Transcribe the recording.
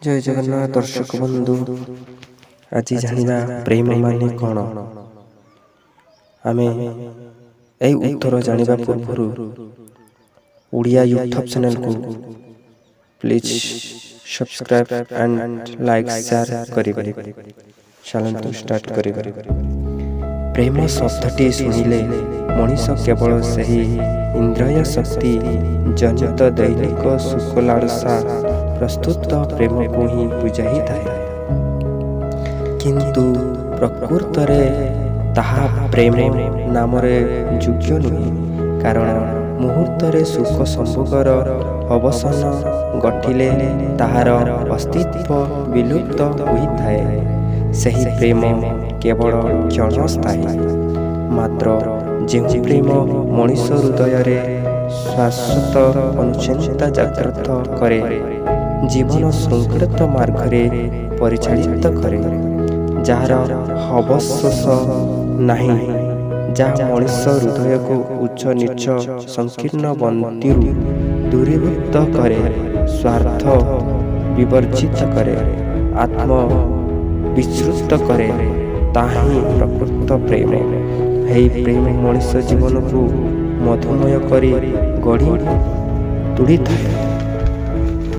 ଜୟ ଜଗନ୍ନାଥ ଦର୍ଶକ ବନ୍ଧୁ, ଆଜି ଜାଣିବା ପ୍ରେମ ମାନେ କ'ଣ। ଆମେ ଏହି ଉତ୍ତର ଜାଣିବା ପୂର୍ବରୁ ଓଡ଼ିଆ ୟୁଟ୍ୟୁବ୍ ଚ୍ୟାନେଲକୁ please subscribe and like share କରିବେ। ଚାଲନ୍ତୁ ଷ୍ଟାର୍ଟ କରିବା। ପ୍ରେମ ଶବ୍ଦଟି ଶୁଣିଲେ ମଣିଷ କେବଳ ସେହି ଇନ୍ଦ୍ରିୟ ଶକ୍ତି ଜନିତ ଦୈନିକ ସୁଖ ଲାଳସା ପ୍ରସ୍ତୁତ ପ୍ରେମକୁ ହିଁ ବୁଝାଇଥାଏ, କିନ୍ତୁ ପ୍ରକୃତରେ ତାହା ପ୍ରେମ ନାମରେ ଯୋଗ୍ୟ ନୁହେଁ। କାରଣ ମୁହୂର୍ତ୍ତରେ ସୁଖ ସମ୍ଭୋଗର ଅବସାନ ଘଟିଲେ ତାହାର ଅସ୍ତିତ୍ୱ ବିଲୁପ୍ତ ହୋଇଥାଏ। ସେହି ପ୍ରେମ କେବଳ କ୍ଷଣସ୍ଥାୟୀ। ମାତ୍ର ଯେଉଁ ପ୍ରେମ ମଣିଷ ହୃଦୟରେ ଶାଶ୍ୱତ ଅନୁଚିନ୍ତା ଜାଗ୍ରତ କରେ, ଜୀବନ ଶୃଙ୍ଖଳିତ ମାର୍ଗରେ ପରିଚାଳିତ କରେ, ଯାହାର ଅବଶୋଷ ନାହିଁ, ଯାହା ମଣିଷ ହୃଦୟକୁ ଉଚ୍ଚ ନୀଚ ସଂକୀର୍ଣ୍ଣ ବନ୍ଦିରୁ ଦୂରୀଭୂତ କରେ, ସ୍ୱାର୍ଥ ବିବର୍ଜିତ କରେ, ଆତ୍ମ ବିସ୍ମୃତ କରେ, ତାହା ହିଁ ପ୍ରକୃତ ପ୍ରେମ। ଏହି ପ୍ରେମ ମଣିଷ ଜୀବନକୁ ମଧୁମୟ କରି ଗଢ଼ି ତୋଳିଥାଏ।